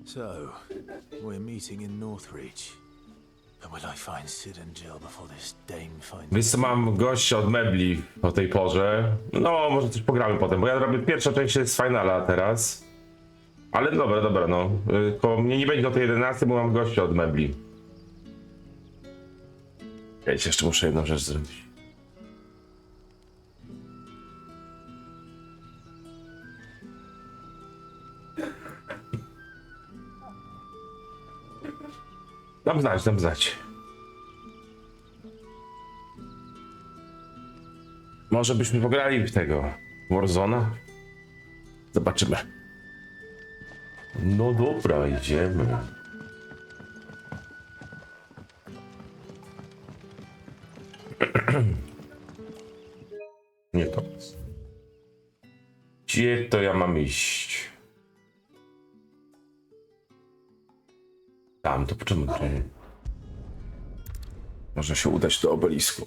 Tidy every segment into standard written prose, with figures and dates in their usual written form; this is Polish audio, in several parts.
So, we're meeting in Northreach. But will I find Sid and Jill before this dame finds... Wiesz co, mam gościa od mebli o tej porze. No, może coś pogramy potem, bo ja robię pierwsza część z Finala teraz. Ale dobra, no. Tylko mnie nie będzie o tej 11, bo mam gościa od mebli. Ja jeszcze muszę jedną rzecz zrobić. Dam znać. Może byśmy pograli w tego Warzona? Zobaczymy. No dobra, idziemy. Nie to. Gdzie to ja mam iść? Tam, to poczemu? Można się udać do obelisku.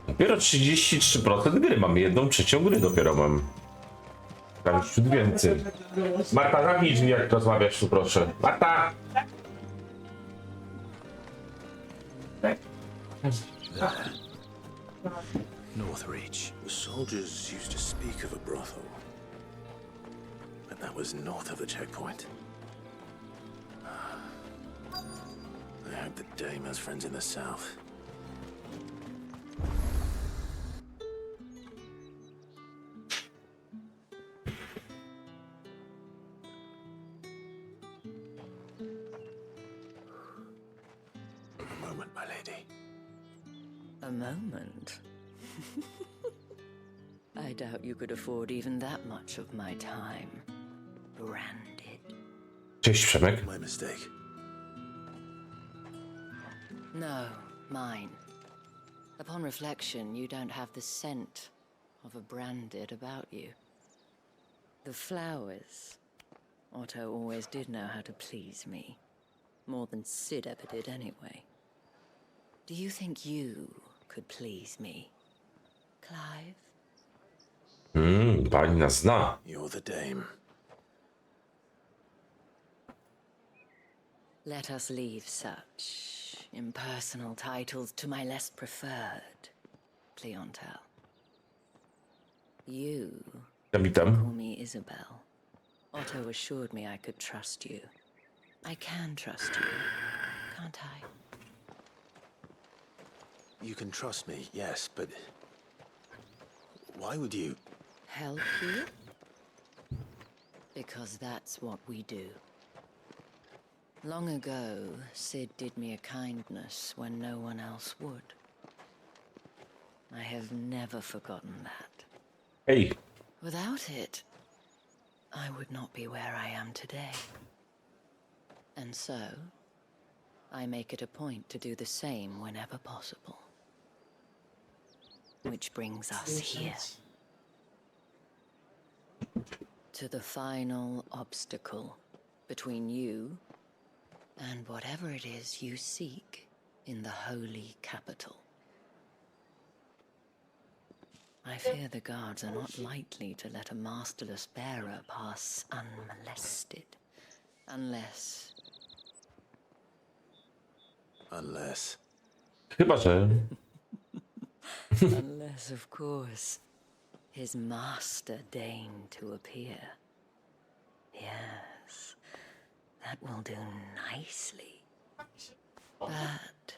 Dopiero 33% gry mam, 1/3 gry dopiero mam. Prawie ciut więcej. Marta, zamknij drzwi, jak rozmawiasz tu, proszę. Marta! Northreach. The soldiers used to speak of a brothel. But that was north of the checkpoint. I hope the dame has friends in the south. A moment, my lady. A moment? I doubt you could afford even that much of my time. Branded. Cześć, Przemek. My mistake. No, mine. Upon reflection, you don't have the scent of a branded about you. The flowers. Otto always did know how to please me. More than Sid ever did anyway. Do you think you could please me, Clive? Pani nas zna. You're the dame. Let us leave such impersonal titles to my less preferred clientele. You Witam. call me Isabel. Otto assured me I could trust you. I can trust you, can't I? You can trust me, yes, but why would you? Help you? Because that's what we do. Long ago, Sid did me a kindness when no one else would. I have never forgotten that. Hej. Without it, I would not be where I am today. And so, I make it a point to do the same whenever possible. Which brings us here. To the final obstacle between you and whatever it is you seek in the holy capital. I fear the guards are not likely to let a masterless bearer pass unmolested. Unless... Unless... Chyba, że... Unless, of course, his master deigned to appear. Yes, that will do nicely. But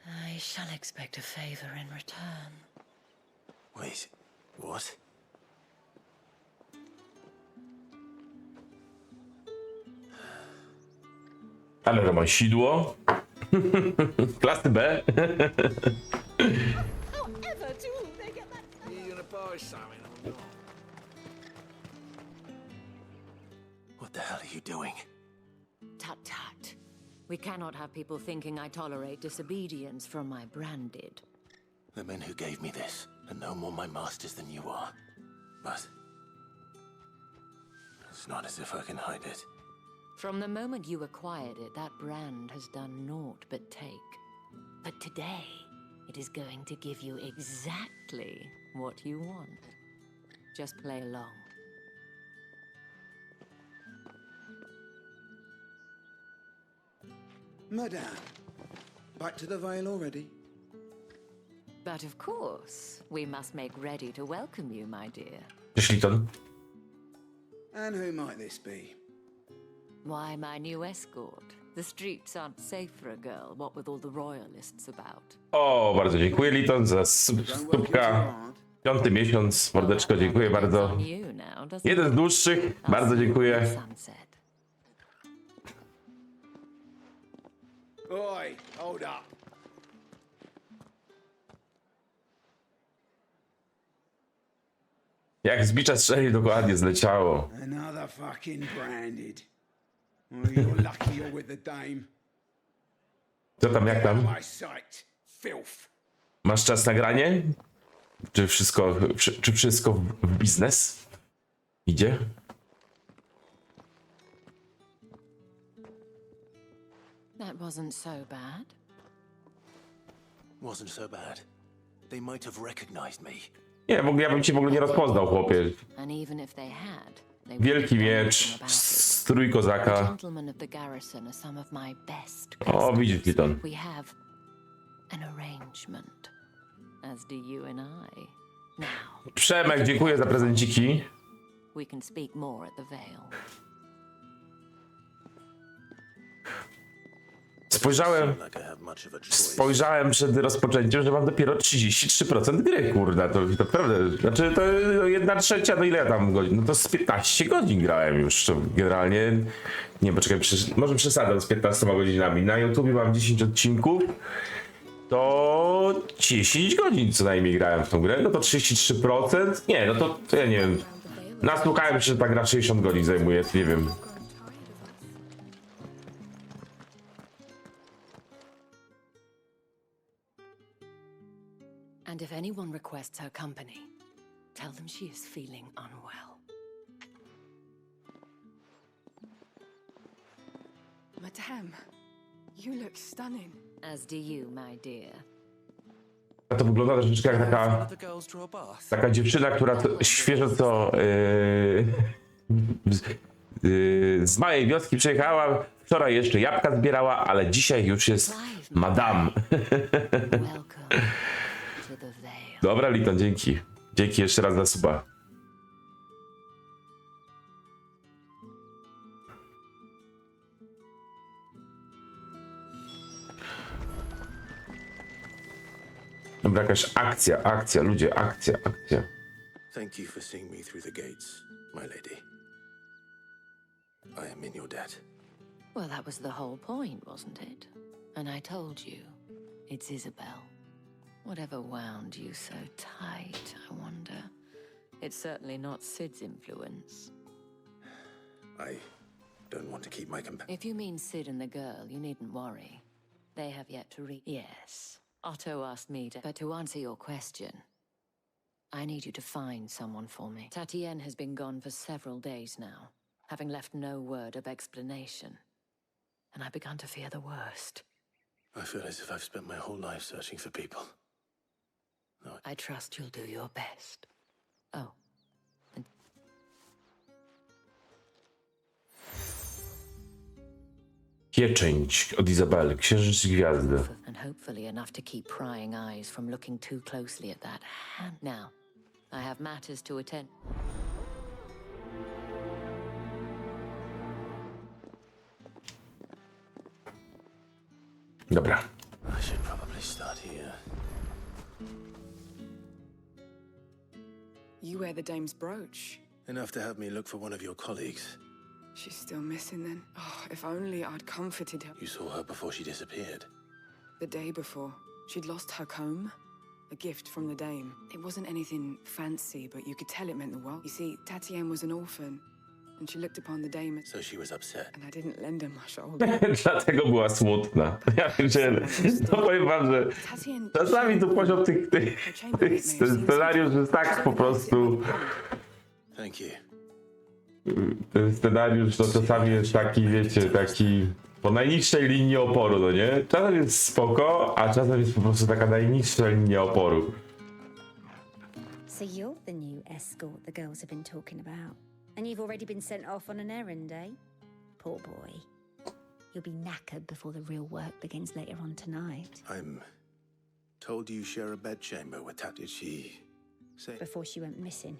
I shall expect a favor in return. Wait, what? Ale romansidło. Klasy B. What the hell are you doing? Tut tut. We cannot have people thinking I tolerate disobedience from my branded. The men who gave me this are no more my masters than you are. But it's not as if I can hide it. From the moment you acquired it, that brand has done naught but take. But today, it is going to give you exactly what you want. Just play along. Madame, back to the Vale already? But of course, we must make ready to welcome you, my dear. Cześć, Liton. And who might this be? Why, my new escort. The streets aren't safe for a girl, what with all the royalists about. O, bardzo dziękuję, Liton, za Don't work you too subka. hard. 5. miesiąc, mordeczko, dziękuję bardzo. On you now, doesn't Jeden z it? dłuższych, bardzo dziękuję. Sunset. Oi, hold up. Jak z bicza strzeli, dokładnie zleciało. Another fucking branded. Well, you're lucky you're with the dame. Co tam, jak tam? My sight. Filth. Masz czas na granie? Czy wszystko w biznes idzie? That wasn't so bad. Wasn't so bad. They might have recognized me. Nie, w ogóle ja bym cię w ogóle nie rozpoznał, chłopie. And even if they had, they Wielki wouldn't know miecz, anything about it. strój The kozaka. gentlemen of the garrison are some of my best O, customers. widzisz, Liton. We have an arrangement, as do you and I. Now, Przemek, dziękuję za prezenciki. we can speak more at the Vale. Like I have much of a choice. Spojrzałem przed rozpoczęciem, że mam dopiero 33% gry, kurde, to naprawdę, znaczy to 1/3, no ile ja tam godzin, no to z 15 godzin grałem już, to generalnie, nie, poczekaj, może przesadzam z 15 godzinami, na YouTubie mam 10 odcinków, to 10 godzin co najmniej grałem w tą grę, no to 33%, nie, no to ja nie wiem, nasłuchałem się, że ta gra 60 godzin zajmuje, nie wiem. And if anyone requests her company, tell them she is feeling unwell. Madame, you look stunning. As do you, my dear. To wygląda troszeczkę jak taka dziewczyna, która świeżo co z małej wioski przyjechała. Wczoraj jeszcze jabłka zbierała, ale dzisiaj już jest madame. Welcome to the Vale. Dobra, Liton, dzięki. Dzięki jeszcze raz za suba. Dobra, jakaś akcja, ludzie, akcja. Thank you for seeing me through the gates, my lady. I am in your debt. Well, that was the whole point, wasn't it? And I told you, it's Isabel. Whatever wound you so tight, I wonder. It's certainly not Sid's influence. I don't want to keep my If you mean Sid and the girl, you needn't worry. They have yet to Yes, Otto asked me to... But to answer your question, I need you to find someone for me. Tatienne has been gone for several days now, having left no word of explanation. And I've begun to fear the worst. I feel as if I've spent my whole life searching for people. I trust you'll do your best. Oh, and Pieczęć od Izabeli, księżyc i gwiazdy. and and hopefully enough to keep prying eyes from looking too closely at that hand. Now, I have matters to attend. Dobra. I should probably start here. You wear the dame's brooch. Enough to have me look for one of your colleagues. She's still missing then. Oh, if only I'd comforted her. You saw her before she disappeared. The day before, she'd lost her comb. A gift from the dame. It wasn't anything fancy, but you could tell it meant the world. You see, Tatienne was an orphan, and she looked upon the dame as... So she was upset. And I didn't lend her my shoulder. Dlatego była smutna. Ja pierdzielę. No powiem wam, że Tatienne... czasami to poziom tych scenariuszy jest tak po prostu... Thank you. Ten scenariusz to czasami jest taki, wiecie, taki po najniższej linii oporu, no nie? Czasem jest spoko, a czasem jest po prostu taka najniższa linia oporu. So you're the new escort the girls have been talking about. And you've already been sent off on an errand, eh? Poor boy. You'll be knackered before the real work begins later on tonight. I'm told you share a bedchamber with Tat. Did she say? Before she went missing.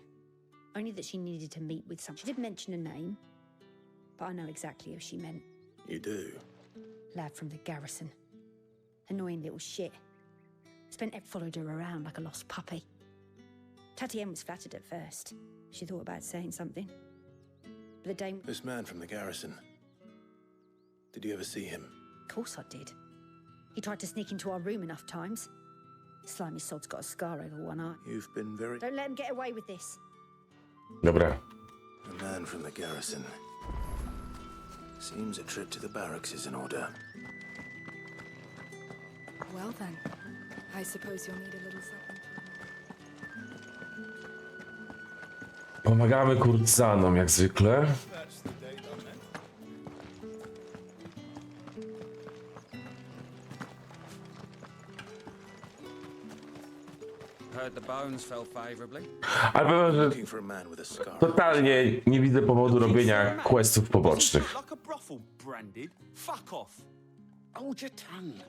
Only that she needed to meet with someone. She did mention a name, but I know exactly who she meant. You do? Lad from the garrison. Annoying little shit. Spent followed her around like a lost puppy. Tatienne was flattered at first. She thought about saying something. But the dame... This man from the garrison. Did you ever see him? Of course I did. He tried to sneak into our room enough times. Slimy sod's got a scar over one eye. You've been very... Don't let him get away with this. Dobra. A man from the garrison. Seems a trip to the barracks is in order. Well then, I suppose you'll need a little something. Pomagamy kurtyzanom jak zwykle. Heard the bones fell favorably. Ale powiem, że Looking for a man with a scar. totalnie nie widzę powodu robienia questów pobocznych. Like a brothel, branded. Fuck off. Hold your tongue.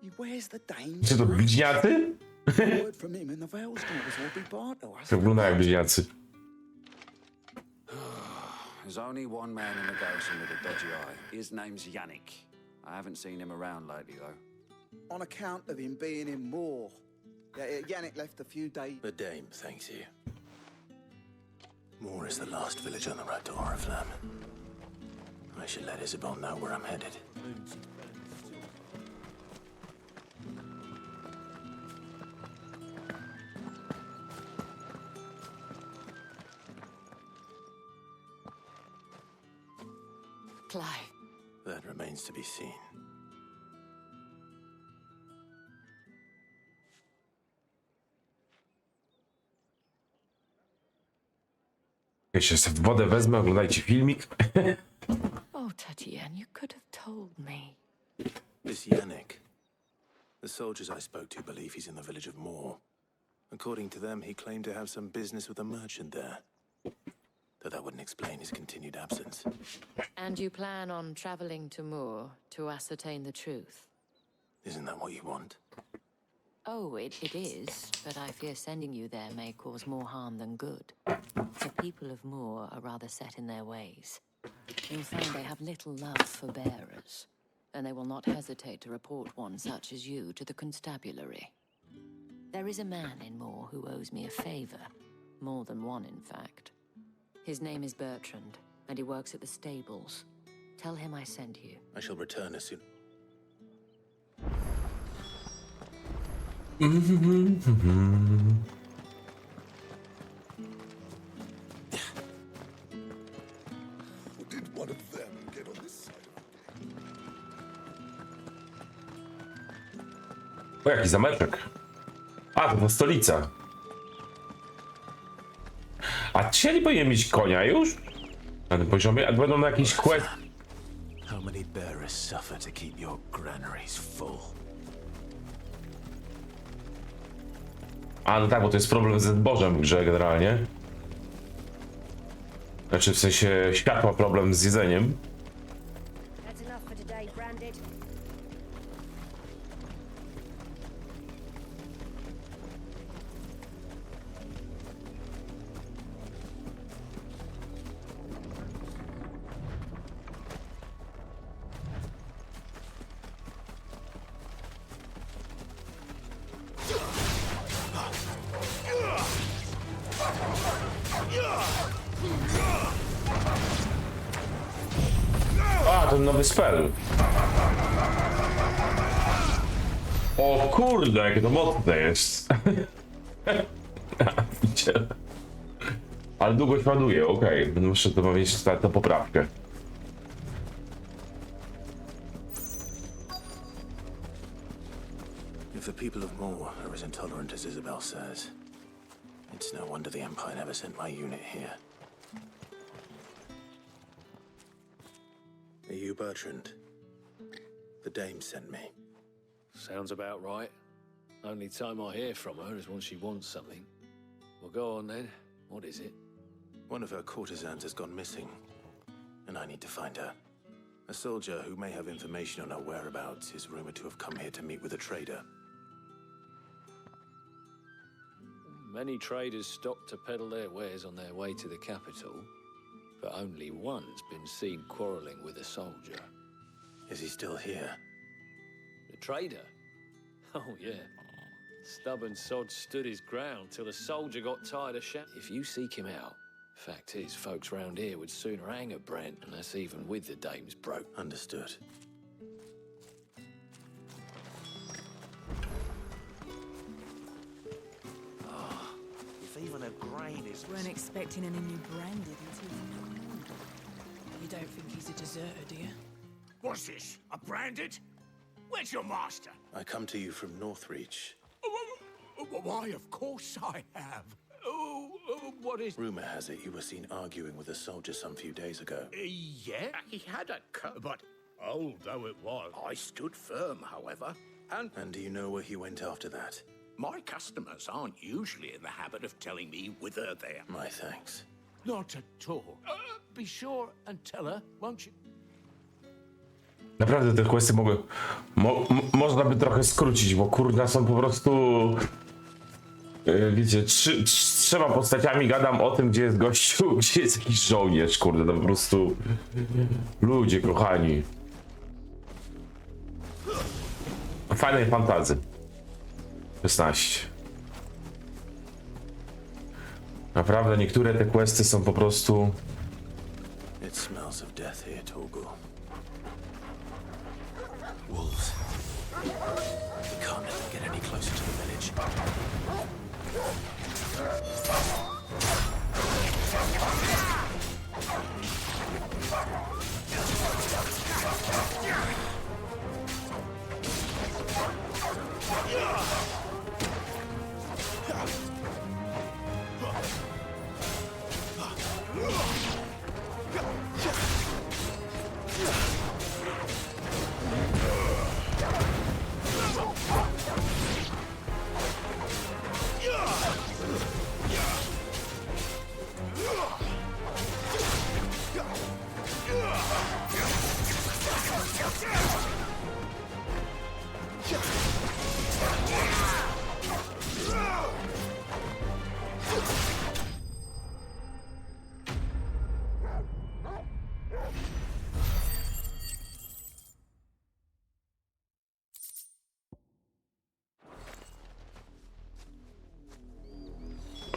He wears the dame's Czy to bliźniacy? word from him and the Vale's daughters will be barred to us. Wygląda jak bliźniacy. There's only one man in the garrison with a dodgy eye. His name's Yannick. I haven't seen him around lately, though. On account of him being in war. Yeah, Yannick left a few days. The dame thanks you. Moore is the last village on the road to Oriflamme. I should let Isabel know where I'm headed. Clive. That remains to be seen. Ja się w wodę wezmę, oglądajcie filmik. Oh, Tatienne, you could have told me. This Yannick. The soldiers I spoke to believe he's in the village of Moore. According to them, he claimed to have some business with a merchant there. Though that wouldn't explain his continued absence. And you plan on traveling to Moore to ascertain the truth? Isn't that what you want? Oh, it is, but I fear sending you there may cause more harm than good. The people of Moore are rather set in their ways. You'll find they have little love for bearers, and they will not hesitate to report one such as you to the constabulary. There is a man in Moore who owes me a favor, more than one in fact. His name is Bertrand, and he works at the stables. Tell him I sent you. I shall return as soon. Did one of them get on this side of O, jaki zameczek. A, to stolica. A dzisiaj nie powinien mieć konia już? Na tym poziomie? A będą na jakiś quest... How many bearers suffer to keep your granaries full? A, no tak, bo to jest problem ze zbożem w grze generalnie. Znaczy, w sensie, świat ma problem z jedzeniem. That's enough for today, Branded. znalazłem nowy spell. O kurde, jakie to mocne jest. Ale długo się ładuje, okej. Muszę to mieć tę poprawkę. If the people of Moore are as intolerant as Isabel says, it's no wonder the Empire never sent my unit here. Are you Bertrand? The dame sent me. Sounds about right. Only time I hear from her is when she wants something. Well, go on then. What is it? One of her courtesans has gone missing, and I need to find her. A soldier who may have information on her whereabouts is rumored to have come here to meet with a trader. Many traders stop to peddle their wares on their way to the capital, but only one's been seen quarrelling with a soldier. Is he still here? The trader? Oh, yeah. Stubborn sod stood his ground till the soldier got tired of shouting. If you seek him out, fact is, folks round here would sooner hang a Brent, and that's even with the dame's broke. Understood. If even a grain is Weren't expecting any new branded until you know more. You don't think he's a deserter, do you? What's this? A branded? Where's your master? I come to you from Northreach. Why, of course I have. What is... Rumor has it you were seen arguing with a soldier some few days ago. Yeah, he had a cut, but old though it was, I stood firm, however, and And do you know where he went after that? my customers aren't usually in the habit of telling me whither they are. My thanks. Not at all. Be sure and tell her, won't you? Naprawdę te questy można by trochę skrócić, bo kurna są po prostu... wiecie, trzema postaciami gadam o tym, gdzie jest gościu, gdzie jest jakiś żołnierz, kurde, to po prostu... Ludzie kochani. Final Fantasy XVI. Naprawdę niektóre te questy są po prostu... It smells of death here, Torgal. Wolves. We can't let them get any closer to the village.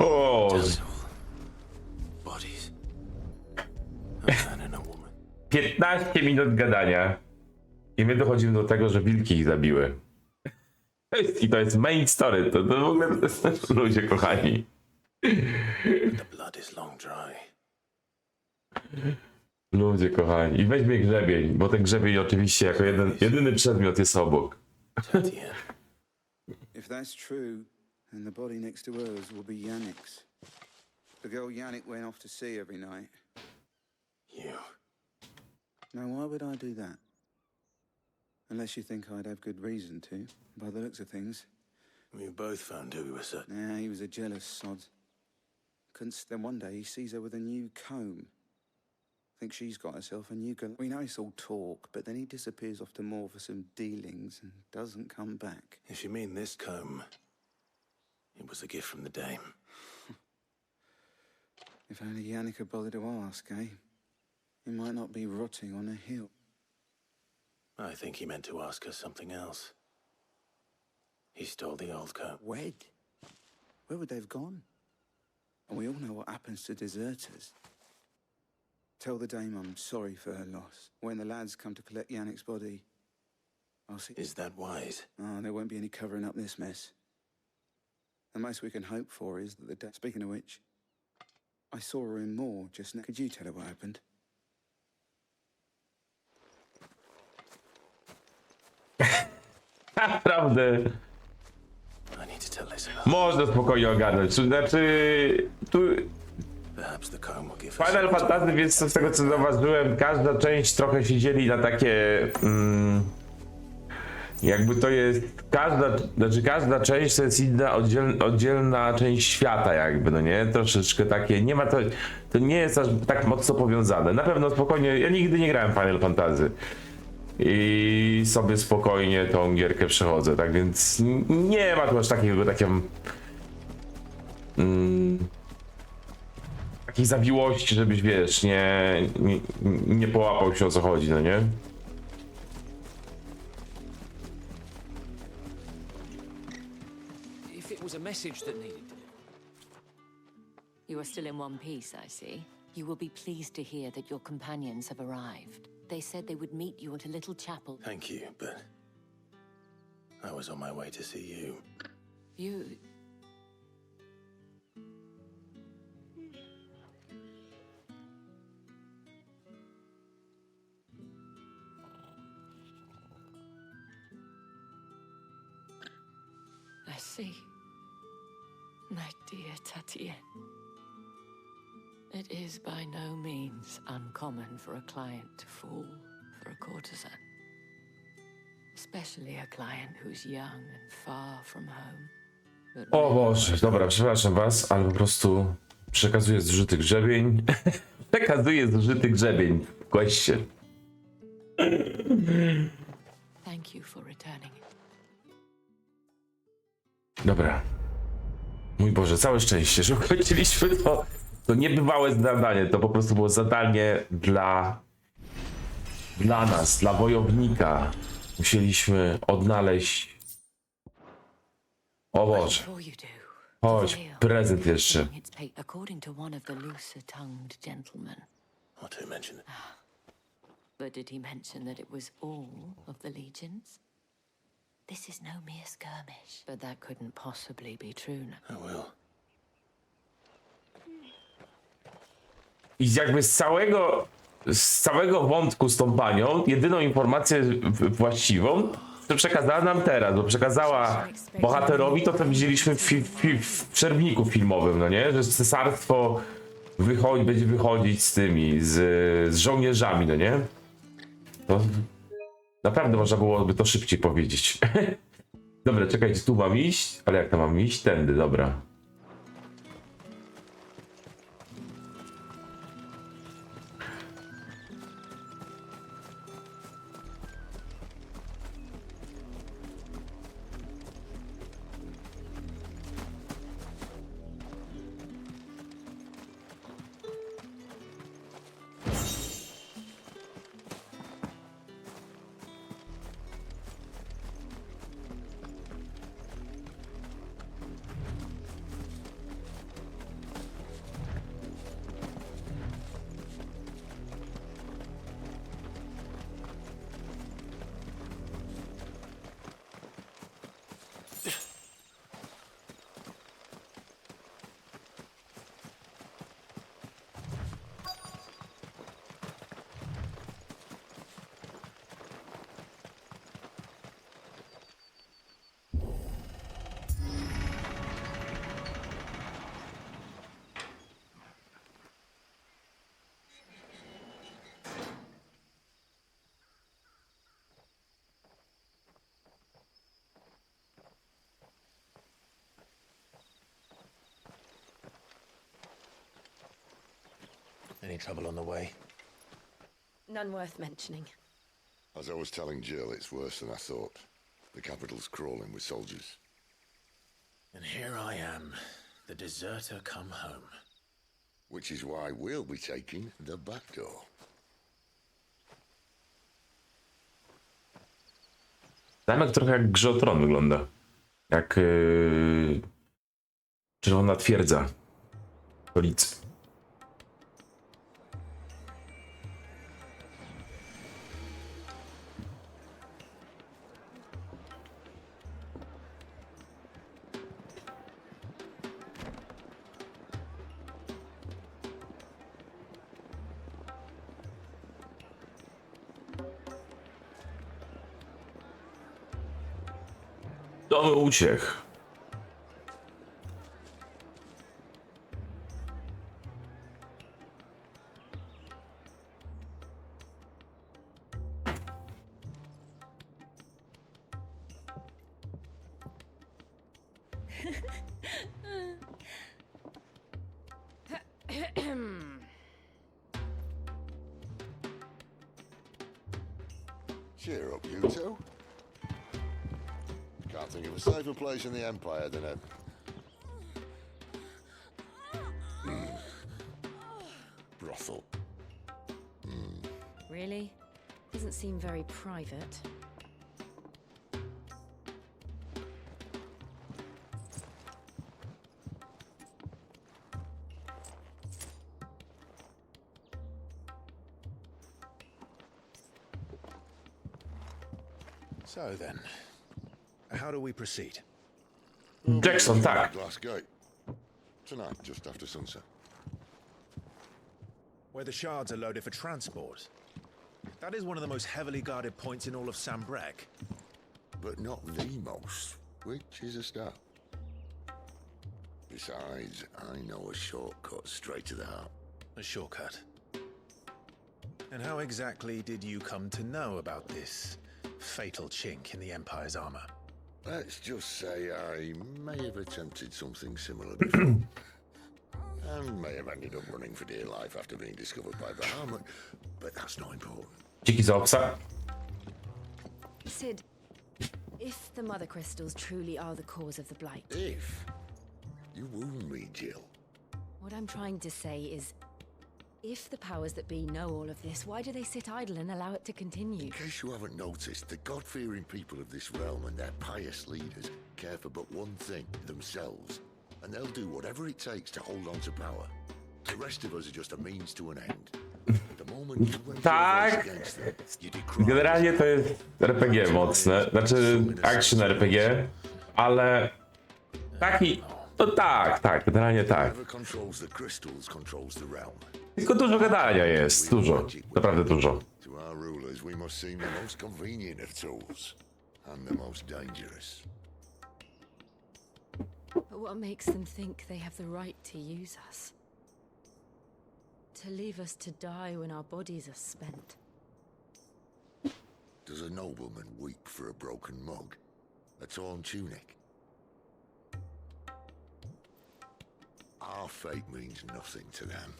O, Bodies. A man and a woman. 15 minut gadania i my dochodzimy do tego, że wilki ich zabiły. I to jest main story, to w ogóle ludzie kochani. The blood is long dry. Ludzie kochani. I weźmie grzebień, bo ten grzebień oczywiście jako jedyny przedmiot jest obok. Tatien. If that's true, then the body next to hers will be Yannick's. The girl Yannick went off to see every night. You. Now, why would I do that? Unless you think I'd have good reason to, by the looks of things. We both found who we were certain. Nah, he was a jealous sod. Then one day he sees her with a new comb. Thinks she's got herself a new girl. We know it's all talk, but then he disappears off to Moore for some dealings and doesn't come back. If you mean this comb, it was a gift from the dame. If only Yannick had bothered to ask, eh? He might not be rotting on a hill. I think he meant to ask her something else. He stole the old comb. Wed? Where would they have gone? And we all know what happens to deserters. Tell the dame I'm sorry for her loss. When the lads come to collect Yannick's body, I'll see... Is that wise? Oh, there won't be any covering up this mess. The most we can hope for is that the day... Speaking of which, I saw her in Moore just now. Could you tell her what happened? Naprawdę. I need to tell Lisa. Można spokojnie ogarnąć. Znaczy, tu Perhaps the comb will give us Final Fantasy, więc z tego co zauważyłem, każda część trochę się dzieli na takie... jakby to jest... Każda część to jest inna, oddzielna część świata jakby, no nie? Troszeczkę takie... Nie ma to... To nie jest aż tak mocno powiązane. Na pewno spokojnie... Ja nigdy nie grałem w Final Fantasy. I sobie spokojnie tą gierkę przechodzę, tak więc nie ma tu aż takiej takiej zawiłości, żebyś wiesz, nie połapał się o co chodzi, no nie? If it was a message that needed... You are still in one piece, I see. You will be pleased to hear that your companions have arrived. They said they would meet you at a little chapel. Thank you, but I was on my way to see you. You... I see. My dear Tatienne. It is by no means uncommon for a client to fall for a courtesan. Especially a client who's young and far from home. But O Boże, dobra, przepraszam was, ale po prostu przekazuję zużyty grzebień. Przekazuję zużyty grzebień w kwestie. thank you for returning it. Dobra. Mój Boże, całe szczęście, że ukończyliśmy to. To niebywałe zadanie, to po prostu było zadanie dla nas, dla wojownika. Musieliśmy odnaleźć... O Boże. Chodź, prezent jeszcze. According to one of the looser-tongued gentlemen. Not to mention it. But did he mention that it was all of the legions? This is no mere skirmish. But that couldn't possibly be true. Oh well. I jakby z całego wątku z tą panią, jedyną informację właściwą, to przekazała nam teraz, bo przekazała bohaterowi to, co widzieliśmy w przerwniku filmowym, no nie? Że cesarstwo będzie wychodzić z tymi, z żołnierzami, no nie? To naprawdę można byłoby to szybciej powiedzieć. Dobra, czekajcie, tu mam iść, ale jak to mam iść? Tędy, dobra. Any trouble on the way? None worth mentioning. As I was telling Jill, it's worse than I thought. The capital's crawling with soldiers. And here I am, the deserter come home. Which is why we'll be taking the back door. Zamek trochę jak Grze o Tron wygląda. Jak Czerwona Twierdza. Stolicy. Domy uciech. Cheer up, you two. Can't think of a safer place in the Empire than a... brothel. Really? Doesn't seem very private. So then, how do we proceed? Jackson, tak. Glass Gate. Tonight, just after sunset. Where the shards are loaded for transport. That is one of the most heavily guarded points in all of Sambrek. But not the most, which is a start. Besides, I know a shortcut straight to the heart. A shortcut. And how exactly did you come to know about this fatal chink in the Empire's armor? Let's just say I may have attempted something similar before. And may have ended up running for dear life after being discovered by Bahamut, but that's not important. Dzięki za obsa. Sid, if the mother crystals truly are the cause of the blight... If? You wound me, Jill. What I'm trying to say is, if the powers that be know all of this, why do they sit idle and allow it to continue? In case you haven't noticed, the God-fearing people of this realm and their pious leaders care for but one thing, themselves. And they'll do whatever it takes to hold on to power. The rest of us are just a means to an end. The moment you went Tak. against them, you decry... Generalnie to jest RPG mocne, znaczy action RPG, ale taki, no tak, generalnie tak. Whoever controls the crystals controls the realm. Tylko dużo gadania jest, dużo, naprawdę dużo. To our rulers, we must seem the most convenient of tools, and the most dangerous. But what makes them think they have the right to use us? To leave us to die when our bodies are spent? Does a nobleman weep for a broken mug? A torn tunic? Our fate means nothing to them.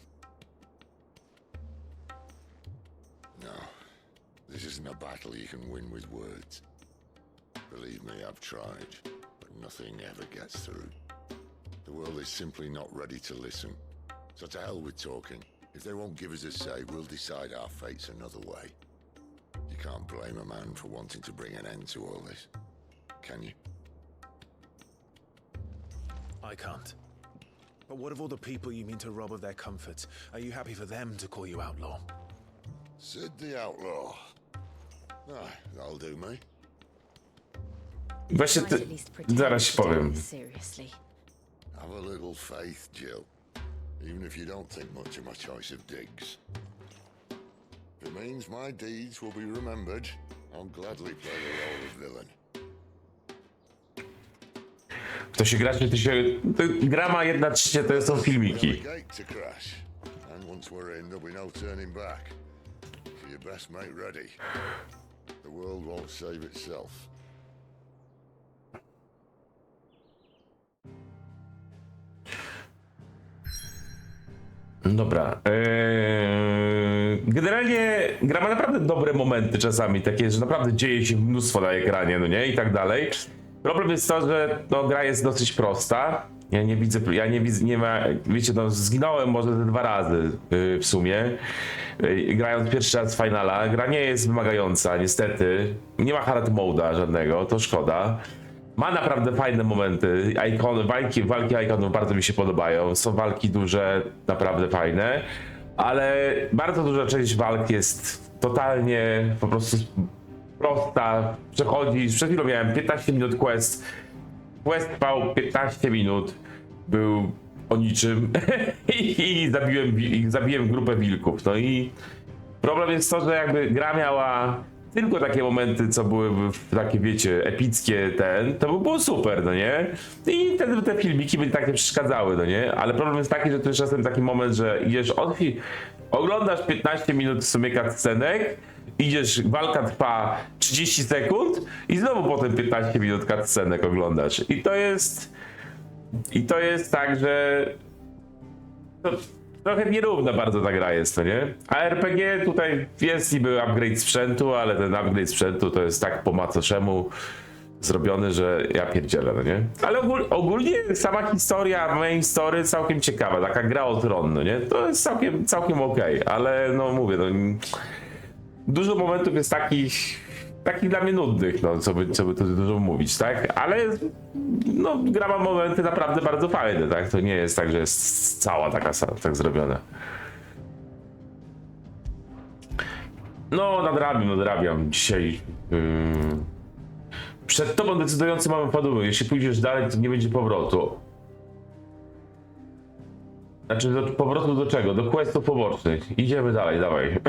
No, this isn't a battle you can win with words. Believe me, I've tried, but nothing ever gets through. The world is simply not ready to listen. So to hell with talking. If they won't give us a say, we'll decide our fates another way. You can't blame a man for wanting to bring an end to all this, can you? I can't. But what of all the people you mean to rob of their comforts? Are you happy for them to call you outlaw? Sid the Outlaw. Aye, that'll do me. Właśnie zaraz ci powiem. Seriously. Have a little faith, Jill. Even if you don't think much of my choice of digs. If it means my deeds will be remembered, I'll gladly play the role of villain. Kto się gra, to się... Gra ma 1/3, to są filmiki. To crash. And once we're in, there'll be no turning back. So you best make ready. The world won't save itself. Dobra. Generalnie gra ma naprawdę dobre momenty czasami, takie, że naprawdę dzieje się mnóstwo na ekranie, no nie? I tak dalej. Problem jest to, że no, gra jest dosyć prosta. Ja nie widzę, nie ma, wiecie, no zginąłem może ze 2 razy w sumie. Grając pierwszy raz w Finala. Gra nie jest wymagająca, niestety. Nie ma hard mode'a żadnego, to szkoda. Ma naprawdę fajne momenty, walki ikonów bardzo mi się podobają, są walki duże, naprawdę fajne, ale bardzo duża część walk jest totalnie po prostu prosta, przechodzisz, przed chwilą miałem 15 minut quest trwał 15 minut, był o niczym i zabiłem grupę wilków, no i problem jest to, że jakby gra miała tylko takie momenty, co byłyby takie, wiecie, epickie, to by było super, no nie? I te filmiki by tak nie przeszkadzały, no nie? Ale problem jest taki, że to jest czasem taki moment, że idziesz oglądasz 15 minut w sumie cutscenek, idziesz, walka trwa 30 sekund i znowu potem 15 minut cutscenek oglądasz. I to jest tak, że trochę nierówna bardzo ta gra jest, to nie? A RPG tutaj jest niby upgrade sprzętu, ale ten upgrade sprzętu to jest tak po macoszemu zrobiony, że ja pierdzielę, no nie? Ale ogólnie sama historia, main story całkiem ciekawa, taka gra o tron, no nie? To jest całkiem okej, ale no mówię, no dużo momentów jest takich dla mnie nudnych, no co by tu dużo mówić, tak? Ale no gra ma momenty naprawdę bardzo fajne, tak? To nie jest tak, że jest cała taka tak zrobiona. No nadrabiam dzisiaj. Przed tobą decydujący mamy Podobę. Jeśli pójdziesz dalej, to nie będzie powrotu. Znaczy powrotu do czego? Do questów pobocznych. Idziemy dalej, dawaj.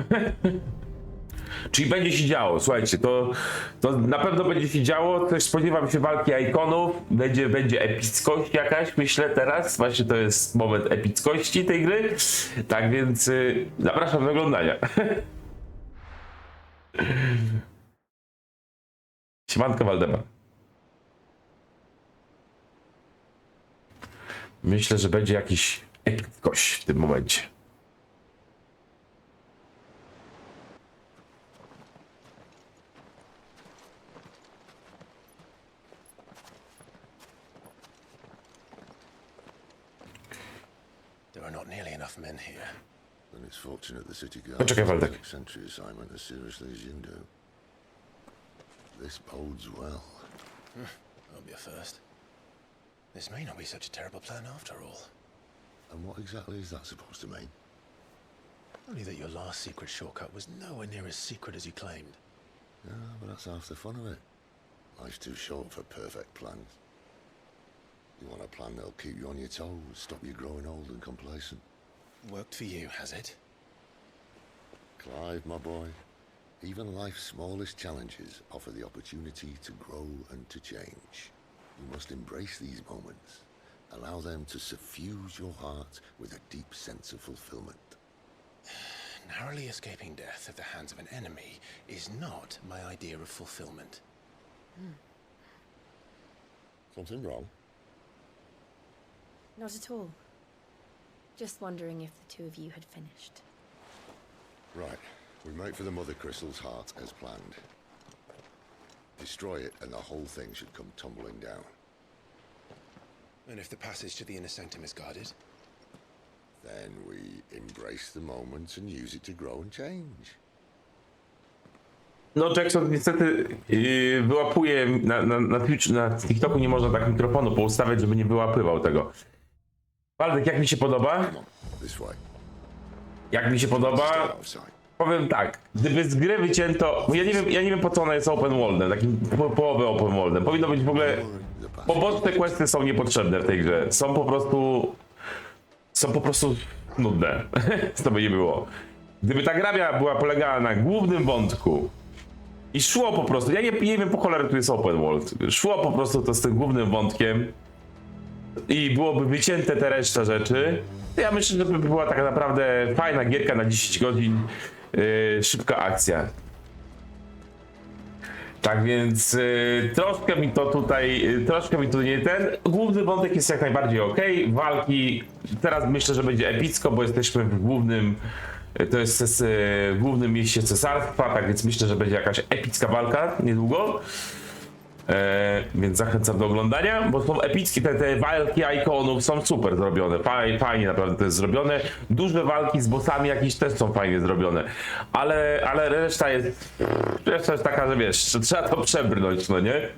Czyli będzie się działo, słuchajcie, to na pewno będzie się działo, też spodziewam się walki ikonów, będzie epickość jakaś, myślę teraz, właśnie to jest moment epickości tej gry, tak więc zapraszam do oglądania. Siemanko Waldemar. Myślę, że będzie jakiś epickość w tym momencie. There are not nearly enough men here. Then it's fortunate the city guard Poczekaj, Waldek. takes sentry assignment as seriously as you do. This bodes well. That'll be a first. This may not be such a terrible plan after all. And what exactly is that supposed to mean? Only that your last secret shortcut was nowhere near as secret as you claimed. Yeah, but that's half the fun of it. Life's too short for perfect plans. You want a plan that'll keep you on your toes, stop you growing old and complacent. Worked for you, has it? Clive, my boy, even life's smallest challenges offer the opportunity to grow and to change. You must embrace these moments. Allow them to suffuse your heart with a deep sense of fulfillment. Narrowly escaping death at the hands of an enemy is not my idea of fulfillment. Something wrong? Not at all. Just wondering if the two of you had finished. Right. We make for the Mother Crystal's heart as planned. Destroy it and the whole thing should come tumbling down. And if the passage to the inner sanctum is guarded? Then we embrace the moment and use it to grow and change. No Jackson niestety wyłapuje na Twitch, na TikToku nie można tak mikrofonu poustawiać, żeby nie wyłapywał tego. Waldek, jak mi się podoba? Jak mi się podoba? Powiem tak, gdyby z gry wycięto, bo ja nie wiem po co ona jest open worldem, takim połowę open worldem. Powinno być w ogóle, poboczne questy są niepotrzebne w tej grze, są po prostu nudne, co by nie było. Gdyby ta gra polegała na głównym wątku i szło po prostu, ja nie wiem po cholerę tu jest open world, szło po prostu to z tym głównym wątkiem i byłoby wycięte te reszta rzeczy, to ja myślę, że by była tak naprawdę fajna gierka na 10 godzin, szybka akcja. Tak więc troszkę mi to tutaj nie ten. Główny wątek jest jak najbardziej ok. Walki, teraz myślę, że będzie epicko, bo jesteśmy w głównym, to jest w głównym mieście cesarstwa, tak więc myślę, że będzie jakaś epicka walka niedługo. Więc zachęcam do oglądania, bo są epickie, te walki ikonów są super zrobione, fajnie naprawdę to jest zrobione. Duże walki z bossami jakieś też są fajnie zrobione, ale reszta jest taka, że wiesz, że trzeba to przebrnąć, no nie?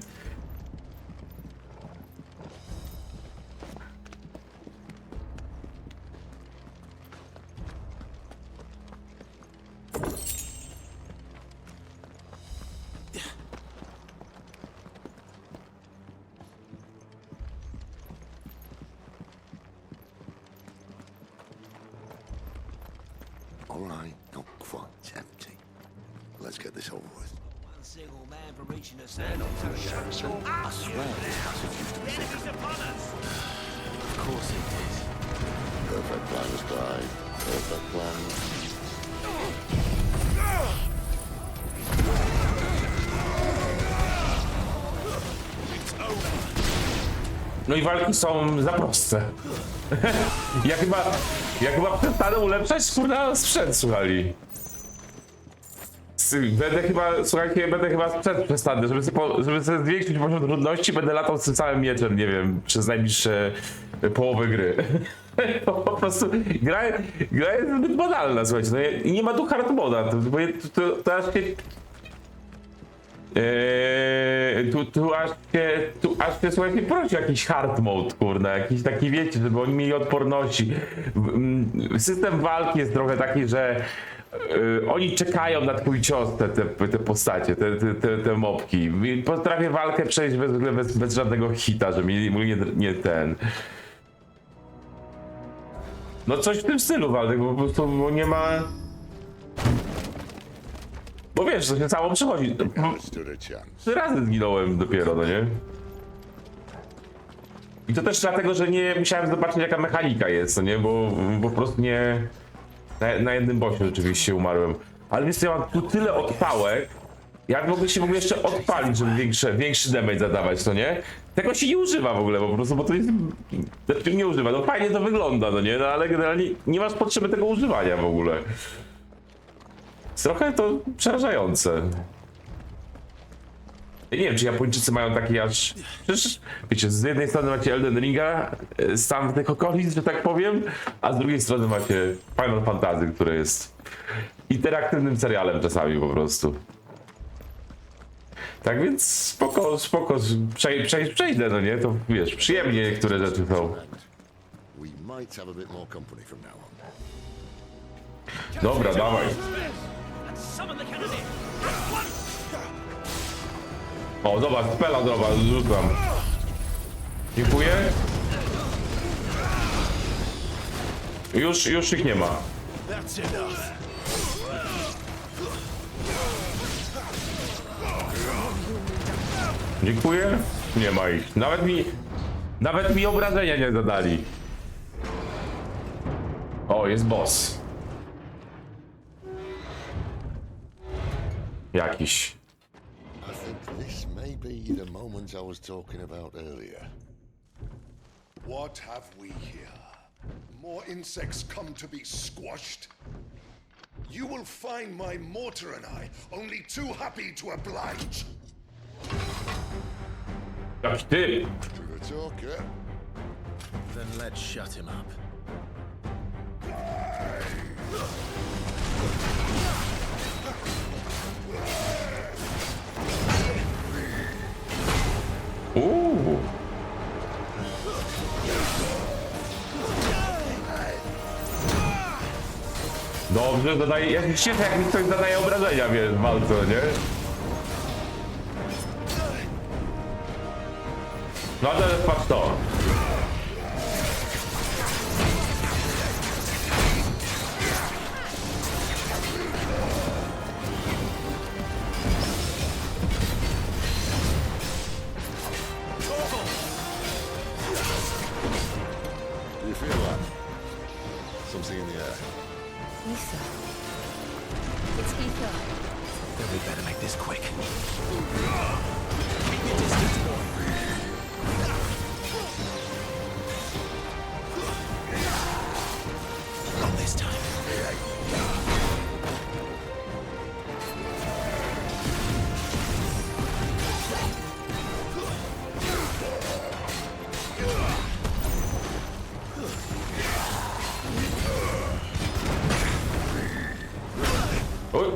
All right, not quite empty. Let's get this over with. single man for reaching the sand. So shut your ass. The enemy's upon us. Of course it is. Perfect plan is died. Perfect plan. No i walki są za proste. ja chyba przestanę ulepszać, kurna, sprzęt, słuchali. Będę chyba sprzęt przestanę, żeby sobie zwiększyć poziom trudności, będę latał z tym całym mieczem, nie wiem, przez najbliższe połowę gry. Po prostu gra jest zbyt banalna, słuchajcie, no i nie ma tu hard moda, to aż się... Tu aż się słuchajcie prosi jakiś hard mode, kurna, jakiś taki, wiecie, żeby oni mieli odporności. System walki jest trochę taki, że oni czekają na twój cios, te postacie, te mobki. Potrafię walkę przejść bez żadnego hita, żeby nie ten. No coś w tym stylu walk, bo po prostu nie ma... Bo wiesz, to się samo przychodzi. 3 razy zginąłem dopiero, no nie? I to też dlatego, że nie musiałem zobaczyć jaka mechanika jest, no nie? Bo po prostu nie... Na jednym bossie rzeczywiście umarłem. Ale wiesz co, ja mam tu tyle odpałek, jak mogę się jeszcze odpalić, żeby większy damage zadawać, no nie? Tego się nie używa w ogóle po prostu, bo to jest... Znaczy nie używa, no fajnie to wygląda, no nie? No ale generalnie nie masz potrzeby tego używania w ogóle. Trochę to przerażające. Ja nie wiem, czy Japończycy mają takie aż... Przecież, wiecie, z jednej strony macie Elden Ringa, stan tych okolic, że tak powiem, a z drugiej strony macie Final Fantasy, które jest interaktywnym serialem czasami po prostu. Tak więc spoko, przejdę, no nie? To wiesz, przyjemnie niektóre rzeczy są. Dobra, dawaj. O, zobacz, spela droga, rzucam. Dziękuję. Już ich nie ma. Dziękuję. Nie ma ich. Nawet mi obrażenia nie zadali. O, jest boss. Jakiś. This may be the moment I was talking about earlier. What have we here? More insects come to be squashed? You will find my mortar and I only too happy to oblige. Jak ty? Then let's shut him up. Dobrze, dodaję. Ja się cieszę, jak mi ktoś zadaje obrażenia, wiesz, w walce, nie? No ale patrz to. You feel that? Something in the air. Ether. It's ether. Then we better make this quick. Keep your distance, boy. Not this time. Oj.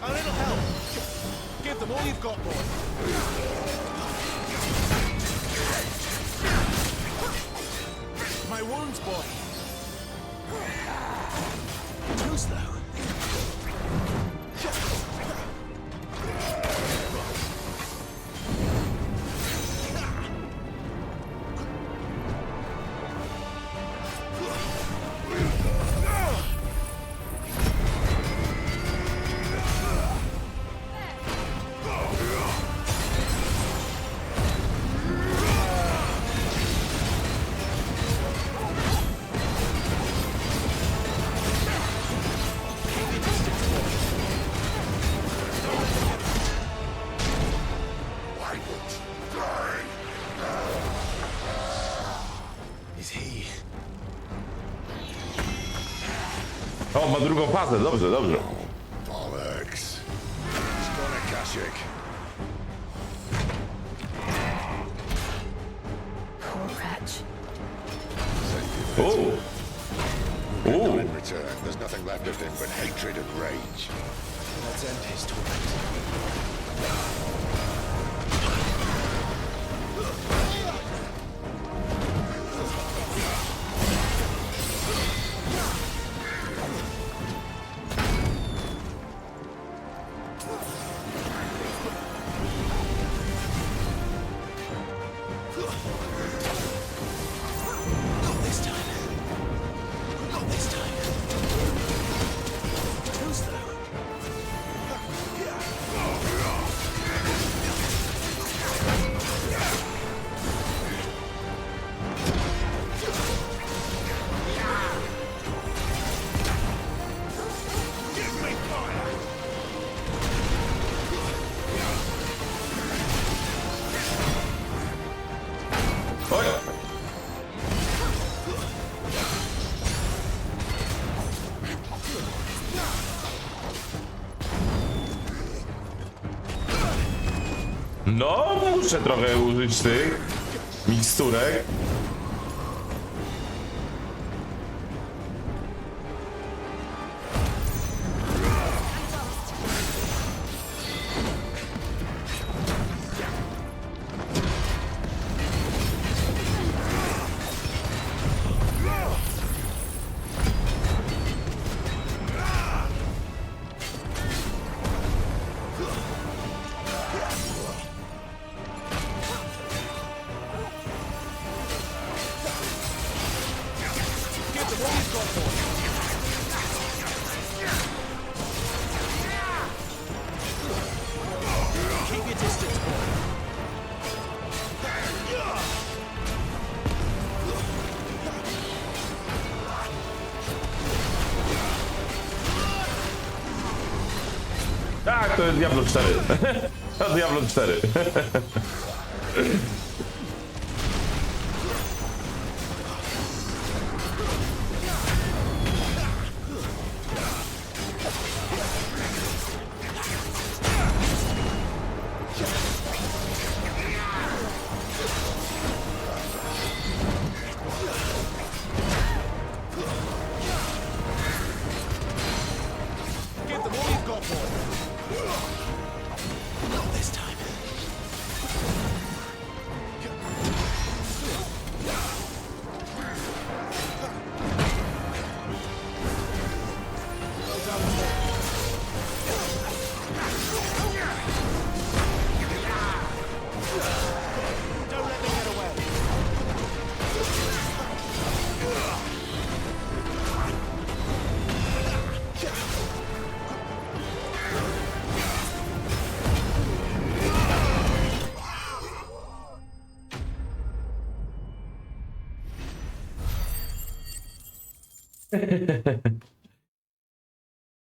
A little help. Give them all you've got, boy. My wounds, boy. Too slow. O, ma drugą fazę, dobrze, dobrze. Bollocks. Spawner Kashyyyk. Poor wretch. Ooh. Ooh. In return, there's nothing left of him but hatred and rage. Let's end his torment. No, muszę trochę użyć tych miksturek. Tak, to jest Diablo 4. To Diablo 4.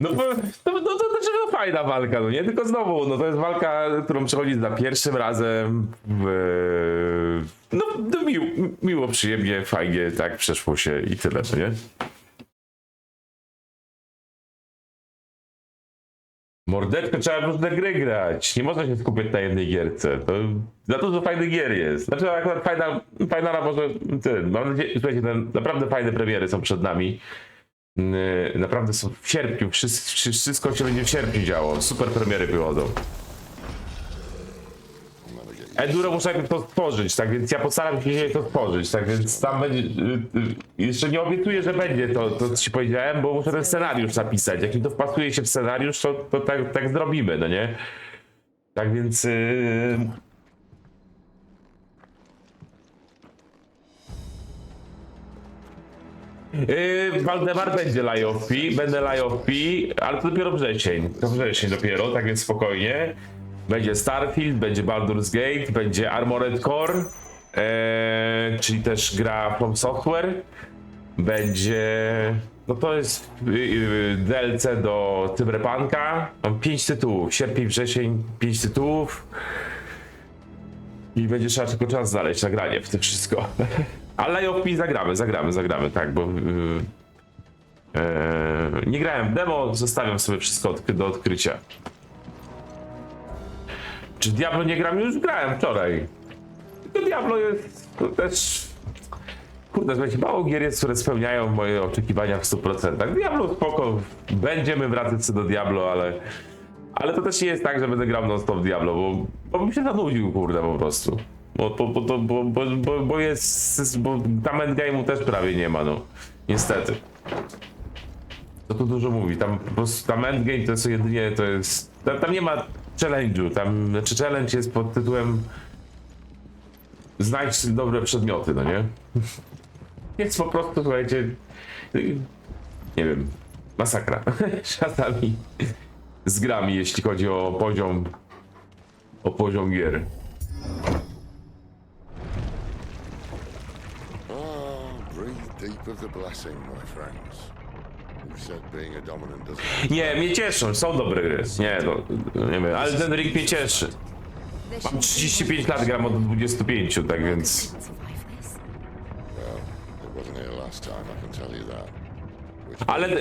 No to znaczy fajna walka, no nie? Tylko znowu, no to jest walka, którą przechodzi za pierwszym razem. No miło, przyjemnie, fajnie, tak, przeszło się i tyle, no nie? Mordeczko, trzeba różne gry grać. Nie można się skupiać na jednej gierce. To za dużo fajnych gier jest. Znaczy akurat fajna może mam nadzieję, słuchajcie, naprawdę fajne premiery są przed nami. Naprawdę są w sierpniu, wszystko się będzie w sierpniu działo. Super premiery wychodzą. Enduro muszę najpierw to stworzyć, tak więc ja postaram się dzisiaj to stworzyć, tak więc tam będzie, jeszcze nie obiecuję, że będzie to co ci powiedziałem, bo muszę ten scenariusz zapisać. Jak mi to wpasuje się w scenariusz, to tak zrobimy, no nie? Tak więc... Waldemar będzie Lie-of-P, będę Lie-of-P, ale to dopiero wrzesień. To wrzesień dopiero, tak więc spokojnie. Będzie Starfield, będzie Baldur's Gate, będzie Armored Core, czyli też gra From Software. Będzie... No to jest DLC do Cyberpunka. Mam 5 tytułów, sierpień, wrzesień, 5 tytułów. I będzie trzeba tylko czas znaleźć nagranie w tym wszystko. Ale Jopi zagramy, tak, bo nie grałem w demo, zostawiam sobie wszystko do odkrycia. Czy Diablo nie gram? Już grałem wczoraj. To Diablo jest to też... Kurde, słuchajcie, mało gier jest, które spełniają moje oczekiwania w 100%. Diablo spoko, będziemy wracać do Diablo, ale to też nie jest tak, że będę grał non-stop Diablo, bo bym się zanudził, kurde, po prostu. Bo tam endgame'u też prawie nie ma, no. Niestety. To tu dużo mówi, tam po prostu tam endgame to jest jedynie, tam nie ma challenge'u, znaczy challenge jest pod tytułem znajdź dobre przedmioty, no nie? Więc po prostu, słuchajcie, nie wiem, masakra czasami z grami, jeśli chodzi o poziom gier. Nie, mnie cieszą, są dobre gry. Nie, nie wiem, ale ten Ring mnie cieszy. Mam 35 lat, gram od 25, tak więc...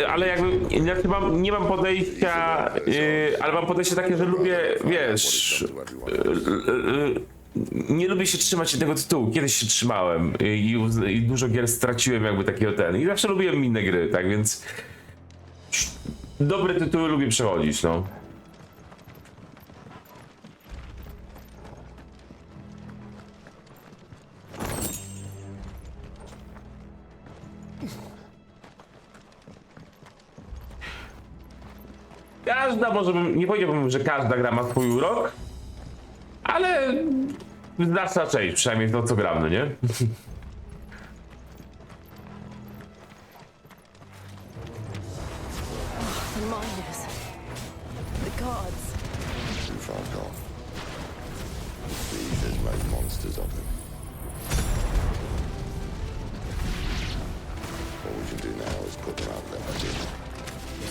Ale jakby nie mam podejścia, ale mam podejście takie, że lubię, wiesz, nie lubię się trzymać jednego tytułu. Kiedyś się trzymałem i dużo gier straciłem jakby takiego i zawsze lubiłem inne gry, tak więc dobre tytuły lubię przechodzić, no. Każda, może bym, nie powiedziałbym, że każda gra ma swój urok, ale znaczna część, przynajmniej to, co gram, no nie?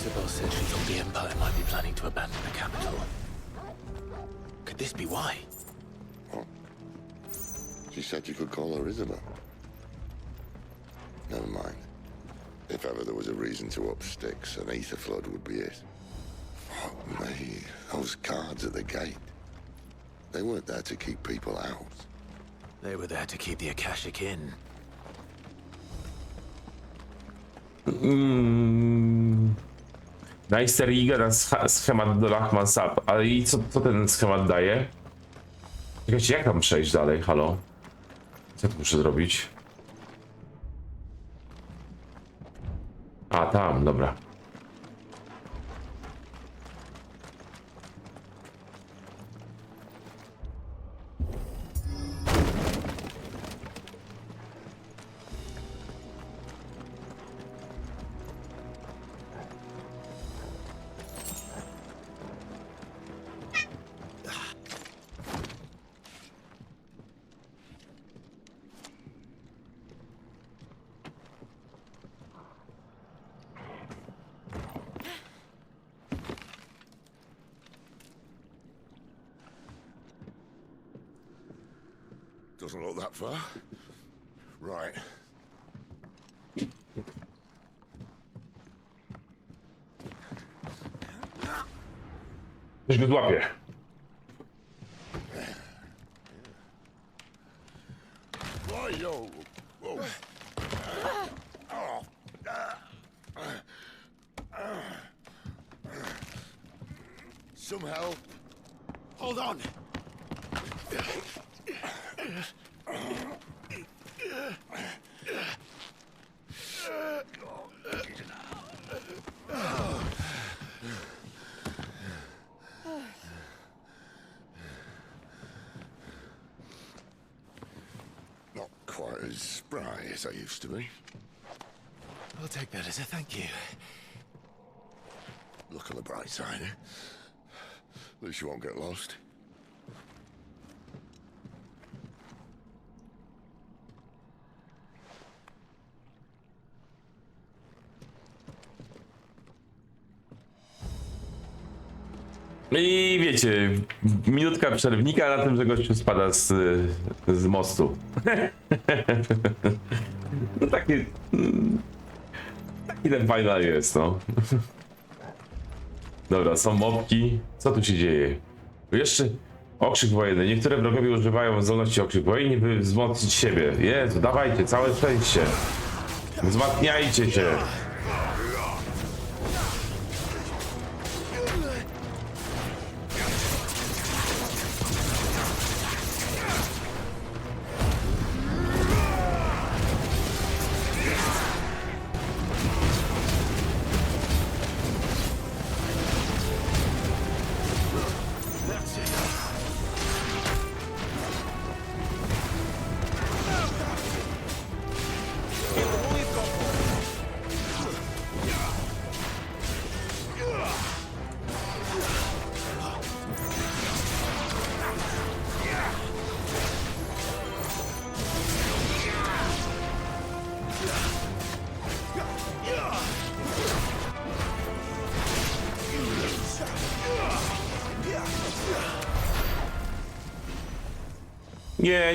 Isabel said she thought the Empire might be planning to abandon the capital. Could this be why? What? She said you could call her Isabel. Never mind. If ever there was a reason to up sticks, an ether flood would be it. Fuck me, those guards at the gate. They weren't there to keep people out. They were there to keep the Akashic in. Najsteriga na schemat do Lachman Sap, ale i co ten schemat daje? Czekajcie, jak tam przejść dalej, halo? Co tu muszę zrobić? A, tam, dobra. Doesn't look that far. Right. Coś go złapie. Some help. Hold on. Not quite as spry as I used to be. I'll take that as a thank you. Look on the bright side, eh? At least you won't get lost. I wiecie, minutka przerwnika na tym, że gościu spada z mostu. No taki ten final jest, no. Dobra, są mobki. Co tu się dzieje? Tu jeszcze okrzyk wojenny. Niektóre wrogowie używają zdolności okrzyk wojenny, by wzmocnić siebie. Jezu, dawajcie, całe szczęście. Wzmacniajcie się.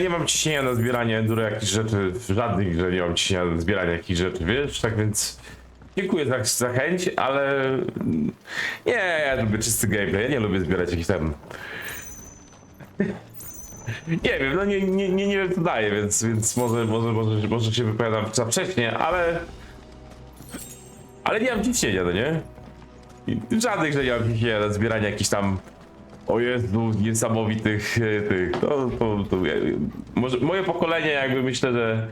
Nie mam ciśnienia na zbieranie enduro jakichś rzeczy, w żadnych grze nie mam ciśnienia na zbieranie jakichś rzeczy, wiesz, tak więc dziękuję za chęć, ale nie, ja lubię czysty gameplay, ja nie lubię zbierać jakichś tam, nie wiem, no nie wiem co daje, więc może się wypowiadam za wcześnie, ale nie mam ciśnienia, no nie? Żadnych, że nie mam ciśnienia na zbieranie jakichś tam, o Jezu, niesamowitych tych, może moje pokolenie jakby myślę, że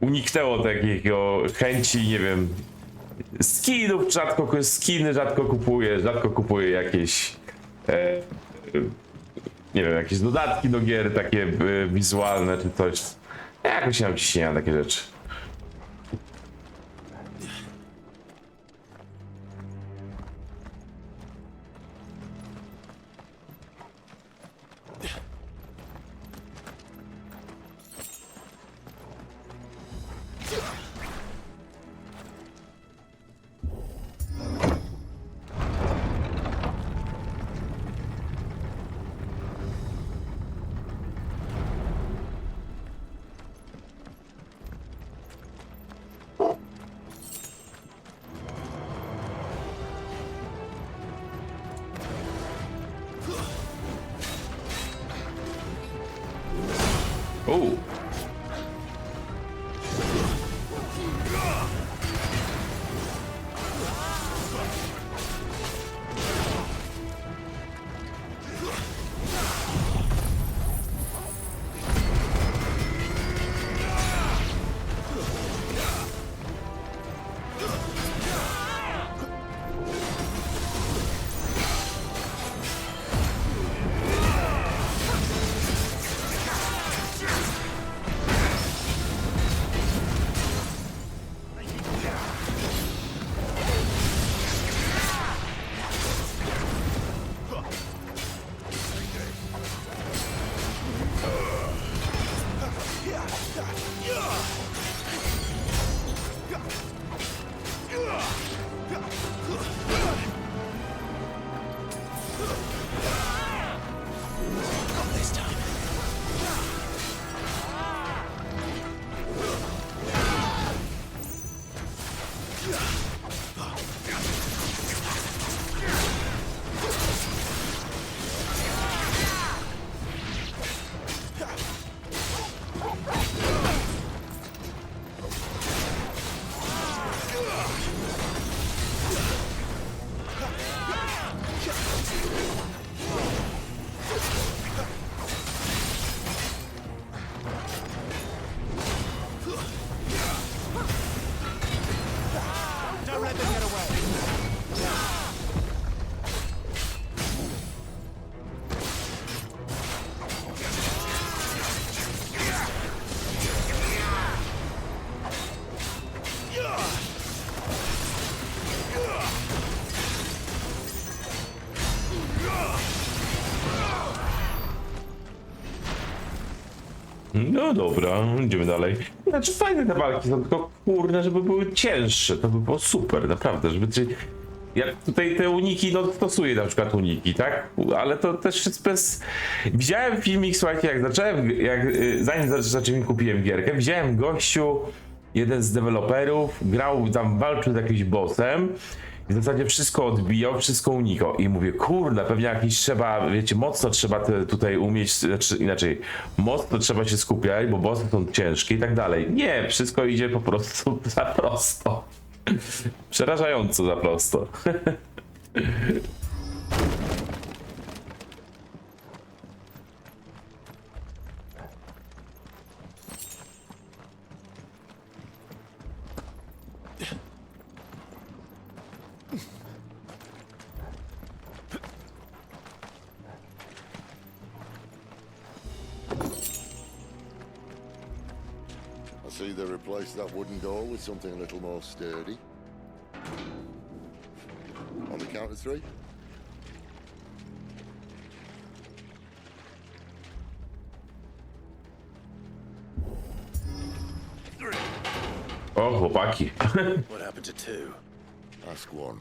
uniknęło takiego chęci, nie wiem, skiny rzadko kupuję jakieś, nie wiem, jakieś dodatki do gier takie wizualne czy coś, jakoś nie mam ciśnienia na takie rzeczy. No dobra, idziemy dalej. Znaczy fajne te walki są, tylko kurde, żeby były cięższe, to by było super, naprawdę, żeby Ja tutaj te uniki, no stosuję na przykład uniki, tak? Ale to też jest bez... Widziałem filmik, słuchajcie, zanim zacząłem kupiłem gierkę, widziałem gościu, jeden z deweloperów, grał tam, walczył z jakimś bossem i w zasadzie wszystko odbijał, wszystko unikał. I mówię, kurde, pewnie jakiś trzeba, wiecie, mocno trzeba tutaj umieć, znaczy inaczej, mocno trzeba się skupiać, bo bossy są ciężkie i tak dalej. Nie, wszystko idzie po prostu za prosto. Przerażająco za prosto. I see they replaced that wooden door with something a little more sturdy. On the count of 3. O, chłopaki. What happened to 2? Ask 1.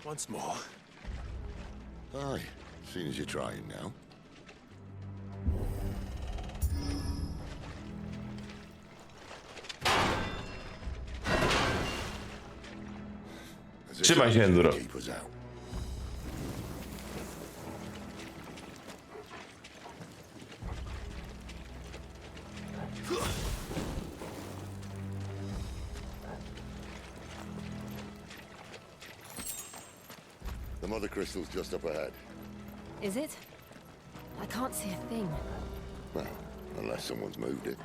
Once more. Aye, seeing as you're trying now. Trzymaj się, Enduro. Keep us out. The mother crystal's just up ahead. Is it? I can't see a thing. Well, unless someone's moved it.